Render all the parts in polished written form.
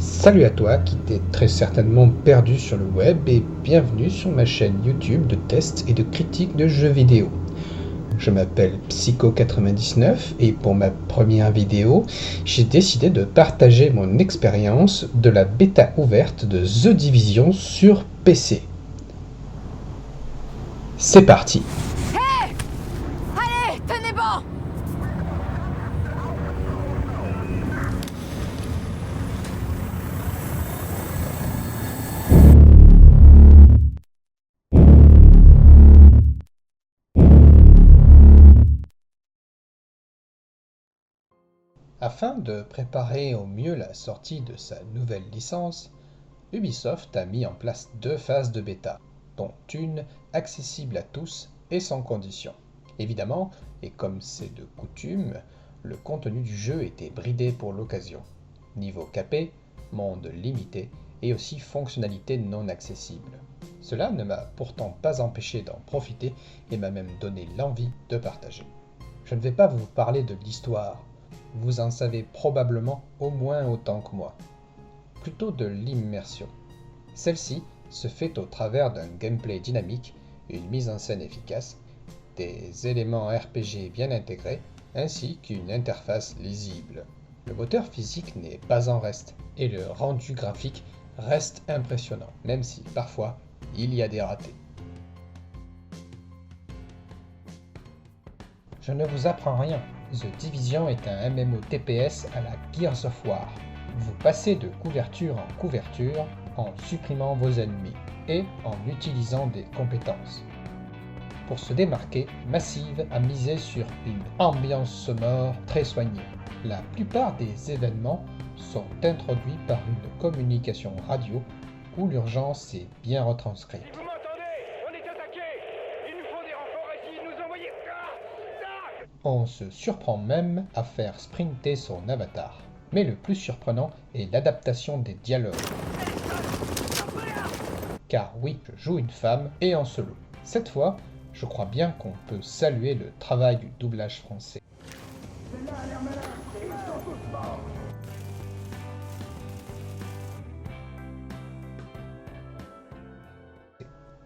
Salut à toi qui t'es très certainement perdu sur le web et bienvenue sur ma chaîne YouTube de tests et de critiques de jeux vidéo. Je m'appelle Psycho99 et pour ma première vidéo, j'ai décidé de partager mon expérience de la bêta ouverte de The Division sur PC. C'est parti! Hé! Allez, tenez bon! Afin de préparer au mieux la sortie de sa nouvelle licence, Ubisoft a mis en place 2 phases de bêta, dont une accessible à tous et sans condition. Évidemment, et comme c'est de coutume, le contenu du jeu était bridé pour l'occasion. Niveau capé, monde limité et aussi fonctionnalités non accessibles. Cela ne m'a pourtant pas empêché d'en profiter et m'a même donné l'envie de partager. Je ne vais pas vous parler de l'histoire, vous en savez probablement au moins autant que moi. Plutôt de l'immersion. Celle-ci se fait au travers d'un gameplay dynamique, une mise en scène efficace, des éléments RPG bien intégrés, ainsi qu'une interface lisible. Le moteur physique n'est pas en reste, et le rendu graphique reste impressionnant, même si parfois il y a des ratés. Je ne vous apprends rien, The Division est un MMO TPS à la Gears of War. Vous passez de couverture en couverture en supprimant vos ennemis et en utilisant des compétences. Pour se démarquer, Massive a misé sur une ambiance sonore très soignée. La plupart des événements sont introduits par une communication radio où l'urgence est bien retranscrite. Vous m'entendez? On est attaqué! Il nous faut des renforts ici, nous envoyer... On se surprend même à faire sprinter son avatar. Mais le plus surprenant est l'adaptation des dialogues. Car oui, je joue une femme et en solo. Cette fois, je crois bien qu'on peut saluer le travail du doublage français.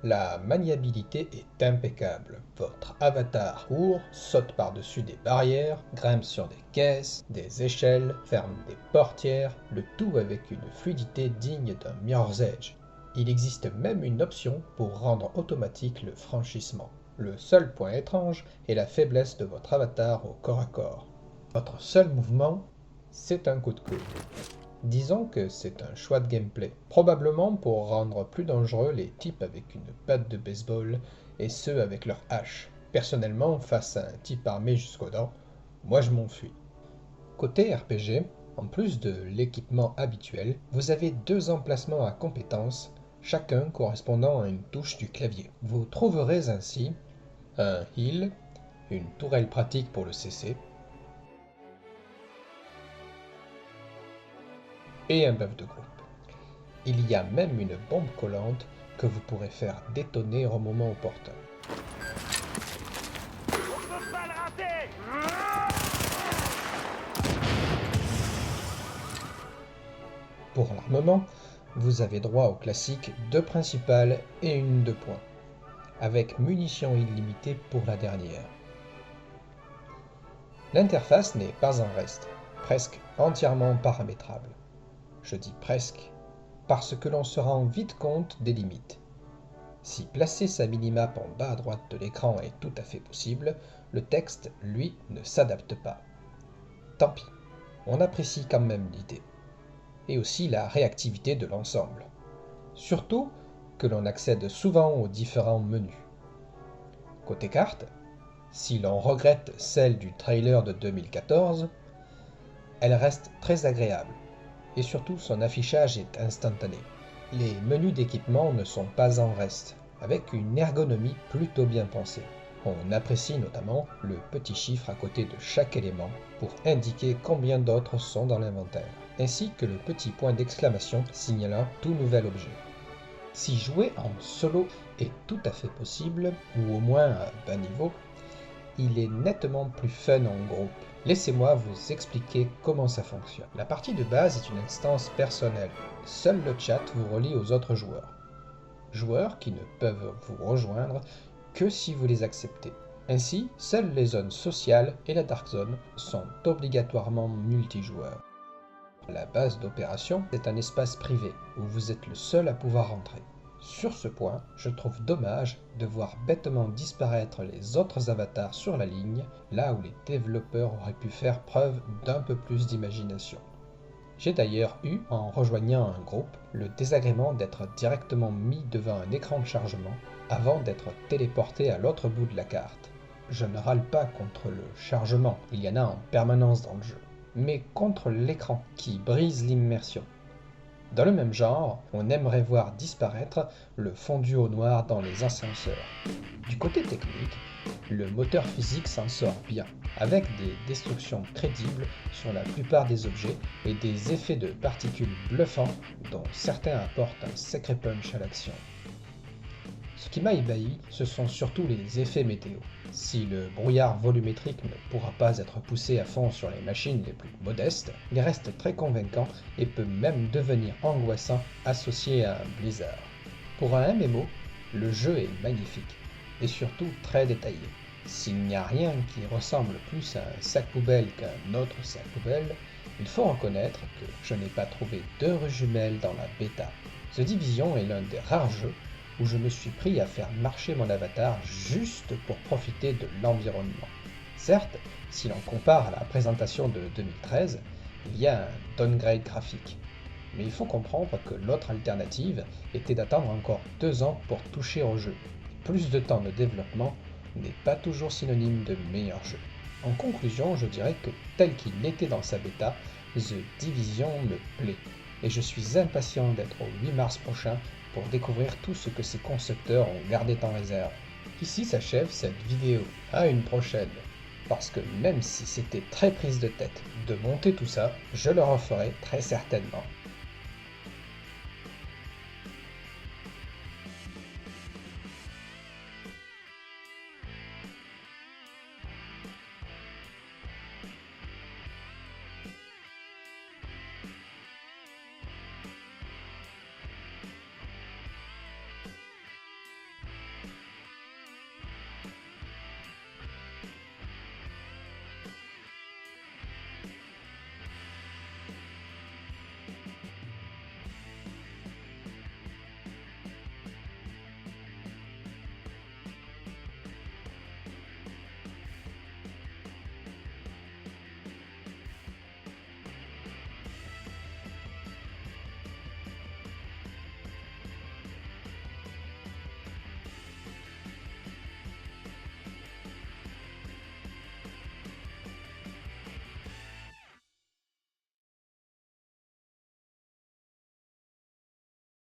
La maniabilité est impeccable. Votre avatar court, saute par-dessus des barrières, grimpe sur des caisses, des échelles, ferme des portières, le tout avec une fluidité digne d'un Mirror's Edge. Il existe même une option pour rendre automatique le franchissement. Le seul point étrange est la faiblesse de votre avatar au corps à corps. Votre seul mouvement, c'est un coup de coude. Disons que c'est un choix de gameplay, probablement pour rendre plus dangereux les types avec une batte de baseball et ceux avec leur hache. Personnellement, face à un type armé jusqu'aux dents, moi je m'enfuis. Côté RPG, en plus de l'équipement habituel, vous avez 2 emplacements à compétences, chacun correspondant à une touche du clavier. Vous trouverez ainsi un heal, une tourelle pratique pour le CC, et un buff de groupe. Il y a même une bombe collante que vous pourrez faire détonner au moment opportun. On peut pas le rater! Pour l'armement, vous avez droit au classique 2 principales et une de poing, avec munitions illimitées pour la dernière. L'interface n'est pas en reste, presque entièrement paramétrable. Je dis presque, parce que l'on se rend vite compte des limites. Si placer sa minimap en bas à droite de l'écran est tout à fait possible, le texte, lui, ne s'adapte pas. Tant pis, on apprécie quand même l'idée. Et aussi la réactivité de l'ensemble. Surtout que l'on accède souvent aux différents menus. Côté carte, si l'on regrette celle du trailer de 2014, elle reste très agréable. Et surtout son affichage est instantané. Les menus d'équipement ne sont pas en reste, avec une ergonomie plutôt bien pensée. On apprécie notamment le petit chiffre à côté de chaque élément pour indiquer combien d'autres sont dans l'inventaire, ainsi que le petit point d'exclamation signalant tout nouvel objet. Si jouer en solo est tout à fait possible, ou au moins à bas niveau, il est nettement plus fun en groupe. Laissez-moi vous expliquer comment ça fonctionne. La partie de base est une instance personnelle. Seul le chat vous relie aux autres joueurs. Joueurs qui ne peuvent vous rejoindre que si vous les acceptez. Ainsi, seules les zones sociales et la Dark Zone sont obligatoirement multijoueurs. La base d'opération est un espace privé où vous êtes le seul à pouvoir entrer. Sur ce point, je trouve dommage de voir bêtement disparaître les autres avatars sur la ligne, là où les développeurs auraient pu faire preuve d'un peu plus d'imagination. J'ai d'ailleurs eu, en rejoignant un groupe, le désagrément d'être directement mis devant un écran de chargement avant d'être téléporté à l'autre bout de la carte. Je ne râle pas contre le chargement, il y en a en permanence dans le jeu, mais contre l'écran qui brise l'immersion. Dans le même genre, on aimerait voir disparaître le fondu au noir dans les ascenseurs. Du côté technique, le moteur physique s'en sort bien, avec des destructions crédibles sur la plupart des objets et des effets de particules bluffants dont certains apportent un sacré punch à l'action. Ce qui m'a ébahi, ce sont surtout les effets météo. Si le brouillard volumétrique ne pourra pas être poussé à fond sur les machines les plus modestes, il reste très convaincant et peut même devenir angoissant associé à un blizzard. Pour un MMO, le jeu est magnifique et surtout très détaillé. S'il n'y a rien qui ressemble plus à un sac poubelle qu'un autre sac poubelle, il faut reconnaître que je n'ai pas trouvé d'heureux jumelles dans la bêta. The Division est l'un des rares jeux où je me suis pris à faire marcher mon avatar juste pour profiter de l'environnement. Certes, si l'on compare à la présentation de 2013, il y a un downgrade graphique. Mais il faut comprendre que l'autre alternative était d'attendre encore 2 ans pour toucher au jeu. Plus de temps de développement n'est pas toujours synonyme de meilleur jeu. En conclusion, je dirais que tel qu'il était dans sa bêta, The Division me plaît, et je suis impatient d'être au 8 mars prochain pour découvrir tout ce que ses concepteurs ont gardé en réserve. Ici s'achève cette vidéo. À une prochaine. Parce que même si c'était très prise de tête de monter tout ça, je le referai très certainement.